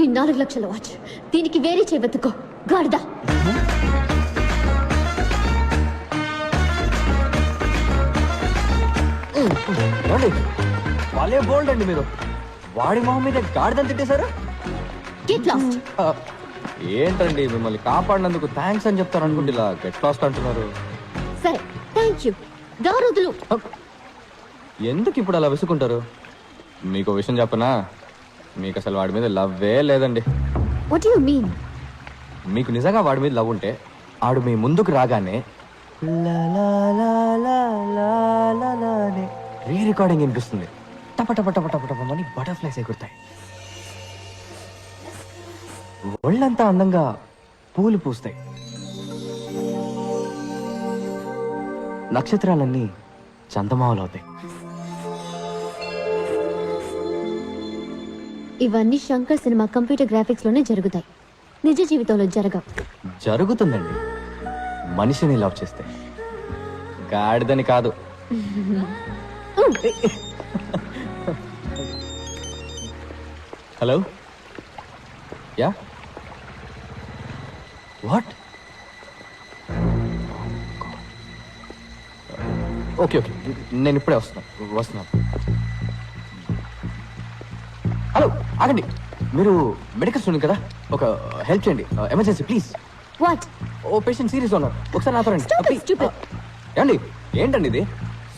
ఈ 4 లక్షల వాచ్ దీనికి వేరే చేయబెత్తుకో గాడిదా. వాళ్ళే బోల్డ్ అండి మీరు. వాడి మొహం మీద గాడిదని తిట్టేశారు. Get lost. ఏంటండి మిమ్మల్ని కాపాడినందుకు థ్యాంక్స్ అని చెప్తారు అనుకుంటే ఇలా గెట్ లాస్ట్ అంటున్నారు. సరే థ్యాంక్ యూ. దారుదులు. ఎందుకు ఇప్పుడు అలా విసుకుంటారు? మీకు విషయం చెప్పనా, మీకు అసలు వాడి మీద లవ్వే లేదండి. What you mean? మీకు నిజంగా వాడి మీద లవ్ ఉంటే ఆడు మీ ముందుకు రాగానే రీ రికార్డింగ్ వినిపిస్తుంది. టప టప టప టప టప అని బటర్ఫ్లైస్ ఎగురుతాయి. ఒళ్ళంతా అందంగా పూలు పూస్తాయి. నక్షత్రాలన్నీ చందమామలు అవుతాయి. ఇవన్నీ శంకర్ సినిమా కంప్యూటర్ గ్రాఫిక్స్ లోనే జరుగుతాయి, నిజ జీవితంలో జరగవు. జరుగుతుందండి మనిషిని లవ్ చేస్తే, గాడిదని కాదు. Hello, yeah what? Okay okay, నేను ఇప్పుడే వస్తున్నాను. హలో ఆగండి, మీరు మెడికల్ స్టూడెంట్ కదా, ఒక హెల్ప్ చేయండి, ఎమర్జెన్సీ ప్లీజ్. వాట్? ఓ పేషెంట్ సీరియస్ ఉన్నారు, ఒకసారి నాతో రండి. ఏమండి ఏంటండి ఇది?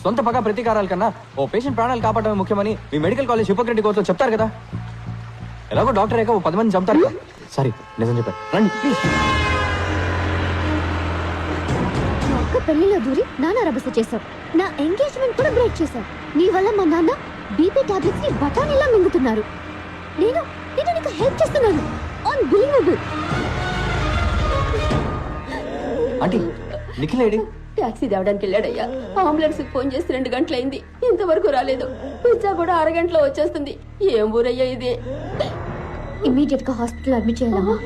సొంత పగ ప్రతీకారాల కన్నా ఓ పేషెంట్ ప్రాణాలు కాపాడమే ముఖ్యమని మీ మెడికల్ కాలేజ్ హిపోక్రటిక్ కోర్సులో చెప్తారు కదా. ఎలాగో డాక్టర్ అయ్యాక ఓ 10 మంది చంపుతారు కదా. సారీ, నిజం చెప్పారు, రండి ప్లీజ్. నా ఒక్క పెళ్లిలో దూరి నాన్న రభస చేశావు, నా ఎంగేజ్మెంట్ కూడా బ్రేక్ చేశావు. నీ వల్ల మా నాన్న బీపీ టాబ్లెట్స్ ని బఠానీలా మింగుతున్నారు. నేను నీకు హెల్ప్ చేస్తున్నాను. Unbelievable. Aunty, Nikhil AD? Taxi తేవడానికి వెళ్ళాడయ్యా. అంబులెన్స్ ఫోన్ చేసి 2 గంటలైంది, ఇంతవరకు రాలేదు. పిజ్జా కూడా అరగంటలో వచ్చేస్తుంది. ఏం ఊరయ్యా ఇది? ఇమీడియట్ గా హాస్పిటల్ అడ్మిట్ చేయాలమ్మా.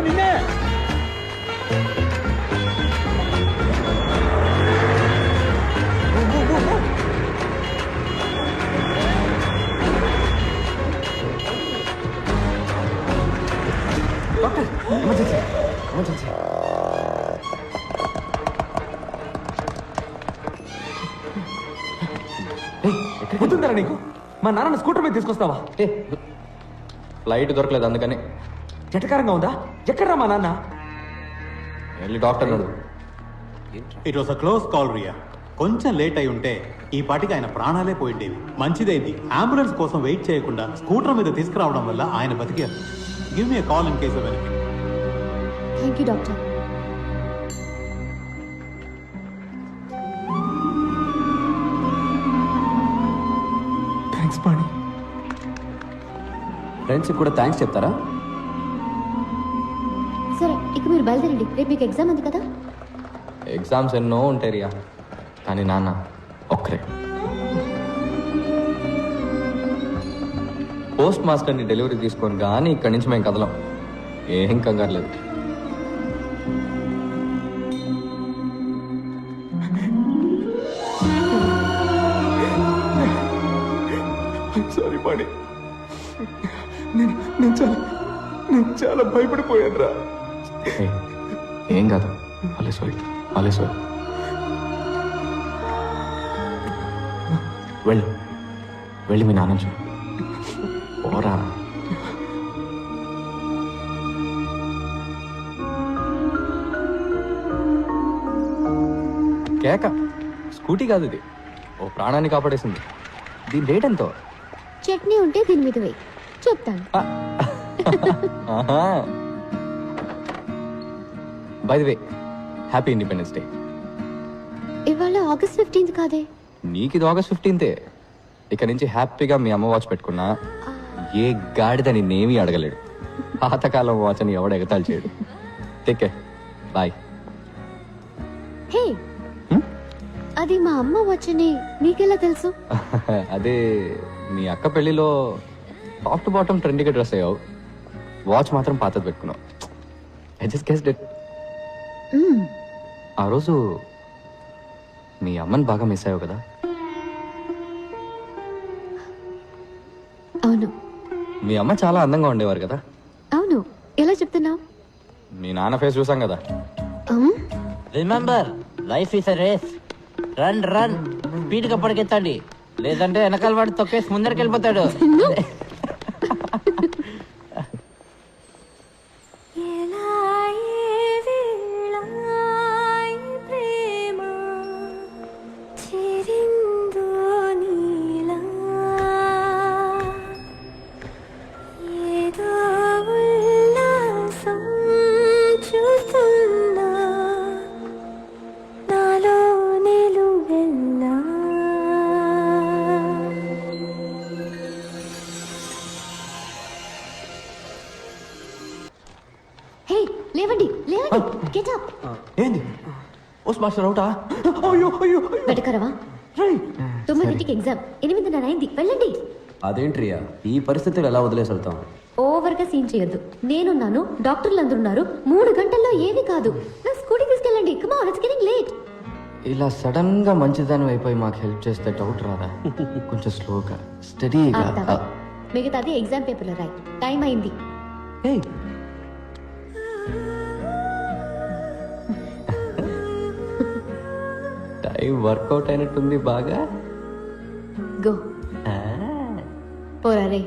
నిన్నే డాక్టర్, ఎమర్జెన్సీ ఎమర్జెన్సీ. గుర్తుంటారా నీకు? మా నాన్న స్కూటర్ మీద తీసుకొస్తావా? ఫ్లైట్ దొరకలేదు అందుకని. జటకారంగా ఉందా? ఎక్కడ్రా మా నాన్న? వెళ్ళి డాక్టర్ అడుగు. It was a close call Riya. కొంచెం లేట్ అయి ఉంటే ఈ పాటికి ఆయన ప్రాణాలే పోయిండేవి. మంచిదైంది అంబులెన్స్ కోసం వెయిట్ చేయకుండా స్కూటర్ మీద తీసుకురావడం వల్ల ఆయన బతికారు. Give me call in case of anything. Thank you doctor. Thanks Pani. ఫ్రెండ్స్కి కూడా థ్యాంక్స్ చెప్తారా? సరే ఇక మీరు బయలుదేరండి, రేపు మీకు ఎగ్జామ్ ఉంది కదా. ఎగ్జామ్స్ ఎన్నో ఉంటాయి రియా, కానీ నాన్న ఒక్కరే. పోస్ట్ మాస్టర్ని డెలివరీ తీసుకొని కానీ ఇక్కడి నుంచి మేము కదలం. ఏం కంగారు లేదు. సారీ పాణి, నేను చాలా భయపడిపోయాను రా. ఏం కాదు, అలేశ్వరి అలేశ్వరి వెళ్ళి వెళ్ళి మీ నాన్న చూడు. ఓరా. కేక స్కూటీ కాదు ఇది, ఓ ప్రాణాన్ని కాపాడేసింది. దీని రేట్ ఎంతో? చట్నీ ఉంటే దీని మీద వేయి, చెప్తాను. By the way, happy independence day. ఇవాళ ఆగస్ట్ 15th కాదే? నీకు ఇది ఆగస్ట్ 15th. ఇక నుంచి హ్యాపీగా మీ అమ్మ వాచ్ పెట్టుకున్నా ఏ గాడిద నిన్నేమీ అడగలేడు. పాతకాలం వాచ్ అని ఎవడు ఎగతాళి చేయడు. Take care, bye. హే, అది మా అమ్మ వచ్చని నీకెలా తెలుసు? అదే మీ అక్క పెళ్లిలో టాప్ టు బాటమ్ ట్రెండీగా డ్రెస్ అయ్యావు, వాచ్ మాత్రం పాతది పెట్టుకున్నావు. I just guessed it. ఆ రోజు మీ అమ్మని బాగా మిస్ అయ్యావు కదా? అవును. మీ అమ్మ చాలా అందంగా ఉండేవారు కదా? అవును. ఎలా చెప్తున్నావు? మీ నాన్న ఫేస్ చూసాం కదా. Remember, life is a race. Run run, speed గా పరిగెత్తండి, లేదంటే వెనకాల వాడు తొక్కేసి ముందరికి వెళ్ళిపోతాడు. హే, లేవండి లేవండి. Get up. ఏంది? ఓ మాస్టర్ అవుటా? అయ్యో అయ్యో వెటకరవా? 9కి ఎగ్జామ్, 8:30 అయింది. వెళ్ళండి. అదేంట్రియా, ఈ పరిస్థితులు ఎలా వదిలేసి వెళ్తాం? ఓవర్గా సీన్ చేయొద్దు. నేనున్నాను, డాక్టర్లు అందరూ ఉన్నారు. 3 గంటల్లో ఏమీ కాదు. నా స్కూటీ తీసుకెళ్ళండి. Come on, it's getting late. ఇలా సడన్ గా మంచిదాని అయిపోయి మాకు హెల్ప్ చేస్తే డౌట్ రాదా? కొంచెం స్లోగా, స్టడీగా. మిగతాది ఎగ్జామ్ పేపర్లో రాయి. టైం అయింది. టైం వర్కౌట్ అయినట్టుంది బాగా. గో పోరా రే.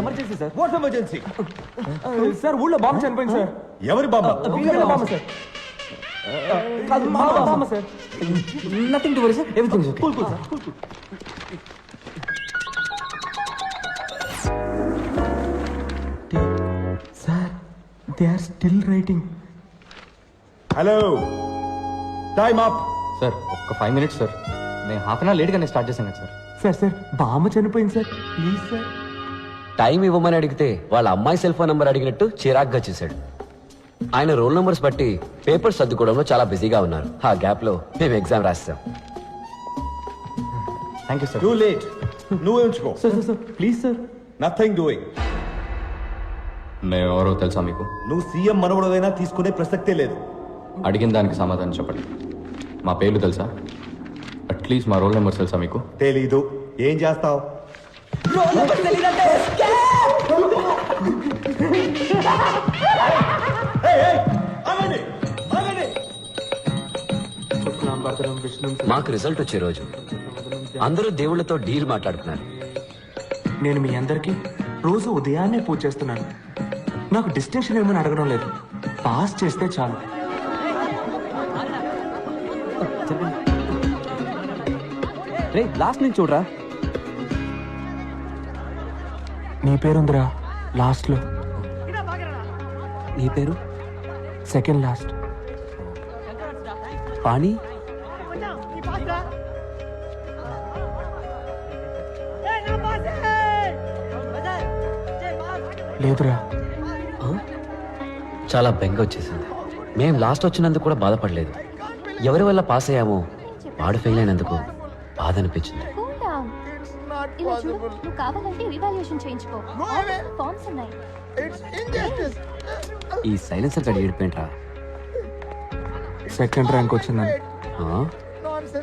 Emergency sir. What emergency? Sir ఊళ్ళో బాంబు చనిపోయింది సార్. ఎవరి బాబా? వీళ్ళ బాంబు సార్. కాదు, మా బాంబు sir. Nothing to worry sir, everything is okay. Cool sir. Sir, they are still writing. Hello, time up. Sir ఒక్క 5 minutes సార్. నేను హాఫ్ అన్ అవర్ లేట్గానే స్టార్ట్ చేశాను కదా సార్. సార్ సార్, బామ్మ చనిపోయింది సార్. Please sir. టైం ఇవ్వమని అడిగితే వాళ్ళ అమ్మాయి సెల్ ఫోన్ నంబర్ అడిగినట్టు చిరాగ్గా చేశాడు. ఆయన రోల్ నంబర్స్ బట్టి పేపర్స్ సర్దుకోవడంలో చాలా బిజీగా ఉన్నారు. ఆ గ్యాప్ లో మేము ఎగ్జామ్ రాస్తాం. Thank you sir. Too late. నువ్వే ఉంచుకో. Sir sir sir, please sir. Nothing doing. మేము ఎవరో తెలుసా మీకు? నువ్వు సీఎం మనవడదైనా తీసుకునే ప్రసక్తే లేదు. అడిగిన దానికి సమాధానం చెప్పండి. మా పేర్లు తెలుసా? అట్లీస్ట్ మా రోల్ నెంబర్స్ తెలుసా మీకు? తెలీదు. ఏం చేస్తావు? మాకు రిజల్ట్ వచ్చే రోజు అందరూ దేవుళ్ళతో డీల్ మాట్లాడుతున్నారు. నేను మీ అందరికీ రోజు ఉదయాన్నే పూజ చేస్తున్నాను. నాకు డిస్టింక్షన్ ఏమని అడగడం లేదు. పాస్ చేస్తే చాలు. రే లాస్ట్ నుంచి చూడరా. నీ పేరుందిరా లాస్ట్ లో. నీ పేరు? Second last. పాణి? లేదురా. చాలా బెంగ వచ్చేసింది. మేం లాస్ట్ వచ్చినందుకు కూడా బాధపడలేదు. ఎవరి వల్ల పాస్ అయ్యామో వాడు ఫెయిల్ అయినందుకు బాధ అనిపించింది. Cool down. ఇలా చూడు, నువ్వు కావాలంటే రివాల్యుయేషన్ చేయించుకో. ఫార్మ్స్ ఉన్నాయి. ఈ సైలెన్సర్ గడి ఏడిపోయింట్రా. సెకండ్ ర్యాంక్ వచ్చిందని.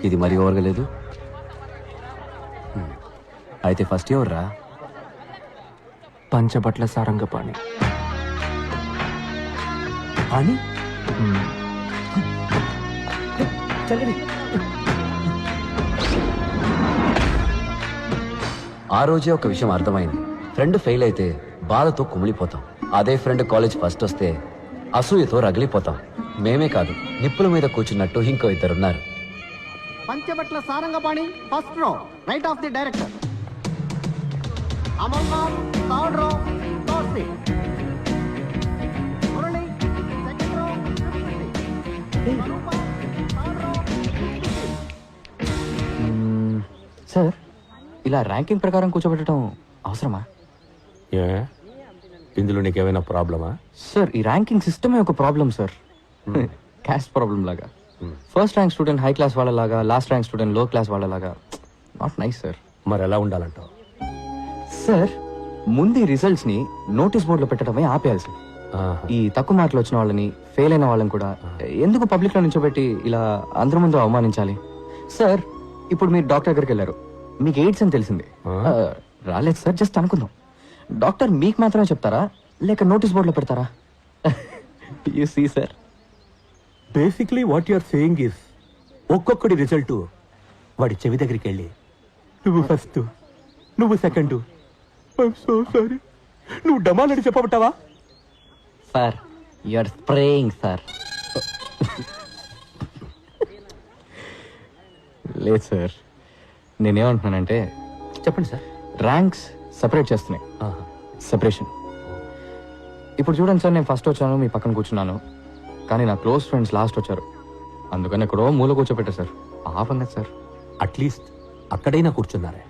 ఇది మరీ ఓవర్గా లేదు. అయితే ఫస్ట్ ఇయర్ రా. పంచబట్ల సారంగపాణి. పాణి? ఆ రోజే ఒక విషయం అర్థమైంది. ఫ్రెండ్ ఫెయిల్ అయితే బాధతో కుమిలిపోతాం. అదే ఫ్రెండ్ కాలేజ్ ఫస్ట్ వస్తే అసూయతో రగిలిపోతాం. మేమే కాదు, నిప్పుల మీద కూర్చున్నట్టు ఇంకో ఇద్దరున్నారు. Panchabatla Sarangapani first row, right of the director. Amarnath third row, third seat. Murali second row, fifth seat. Swarupa third row, fifth seat. Sir ఇలా ర్యాంకింగ్ ప్రకారం కూర్చోబెట్టడం అవసరమా? ఇందులో నీకేమైనా ప్రాబ్లమా? సార్ ఈ ర్యాంకింగ్ సిస్టమే ఒక ప్రాబ్లం సార్. క్యాస్ట్ ప్రాబ్లం లాగా. First rank student high class వాళ్ళలాగా, లాస్ట్ ర్యాంక్ స్టూడెంట్ లో క్లాస్ వాళ్ళలాగా నాట్ నైస్ సార్. మరి ఎలా ఉండాలంటావు? సార్ ముందు ఈ రిజల్ట్స్ ని నోటీస్ బోర్డులో పెట్టడమే ఆపేయాలి సార్. ఈ తక్కువ మార్కులు వచ్చిన వాళ్ళని, ఫెయిల్ అయిన వాళ్ళని కూడా ఎందుకు పబ్లిక్ లో నుంచోబెట్టి ఇలా అందరి ముందు అవమానించాలి? సార్ ఇప్పుడు మీరు డాక్టర్ దగ్గరికి వెళ్ళారు, మీకు ఎయిడ్స్ అని తెలిసింది. రాలేదు సార్, జస్ట్ అనుకుందాం. డాక్టర్ మీకు మాత్రమే చెప్తారా లేక నోటీస్ బోర్డులో పెడతారా? You see sir, basically what you're saying is ఒక్కొక్కడి రిజల్ట్ వాడి చెవి దగ్గరికి వెళ్ళి నువ్వు ఫస్ట్, నువ్వు సెకండ్, సో సారీ, నువ్వు డమాలని చెప్పబట్టావా? Sir you are spraying sir. లేదు సార్, నేనేమంటున్నానంటే చెప్పండి సార్. ర్యాంక్స్ సెపరేట్ చేస్తున్నాయి. సెపరేషన్. ఇప్పుడు చూడండి సార్, నేను ఫస్ట్ వచ్చాను, మీ పక్కన కూర్చున్నాను, కానీ నా క్లోజ్ ఫ్రెండ్స్ లాస్ట్ వచ్చారు, అందుకని ఎక్కడో మూల కూర్చోపెట్టారు సార్. ఆపండి సార్. అట్లీస్ట్ అక్కడైనా కూర్చున్నారే.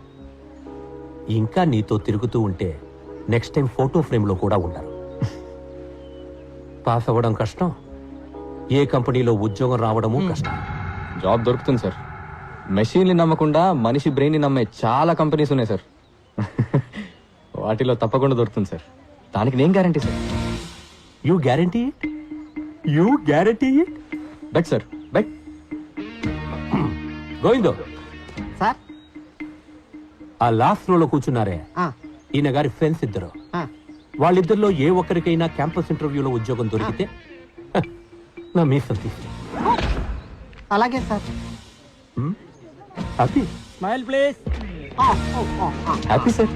ఇంకా నీతో తిరుగుతూ ఉంటే నెక్స్ట్ టైం ఫోటో ఫ్రేమ్లో కూడా ఉండరు. పాస్ అవ్వడం కష్టం, ఏ కంపెనీలో ఉద్యోగం రావడము కష్టం. జాబ్ దొరుకుతుంది సార్. మెషిన్ని నమ్మకుండా మనిషి బ్రెయిన్ ని నమ్మే చాలా కంపెనీస్ ఉన్నాయి సార్. వాటిలో తప్పకుండా దొరుకుతుంది సార్. దానికి నేను guarantee sir. You guarantee? You guarantee? Bet sir, bet. గోవిందో సార్ ఆ లాస్ట్ రోలో కూర్చున్నారే, ఈయన గారి ఫ్రెండ్స్ ఇద్దరు. వాళ్ళిద్దరిలో ఏ ఒక్కరికైనా క్యాంపస్ ఇంటర్వ్యూలో ఉద్యోగం దొరికితే నా మీసం తీసి. అలాగే sir. Happy? Smile please. Happy sir.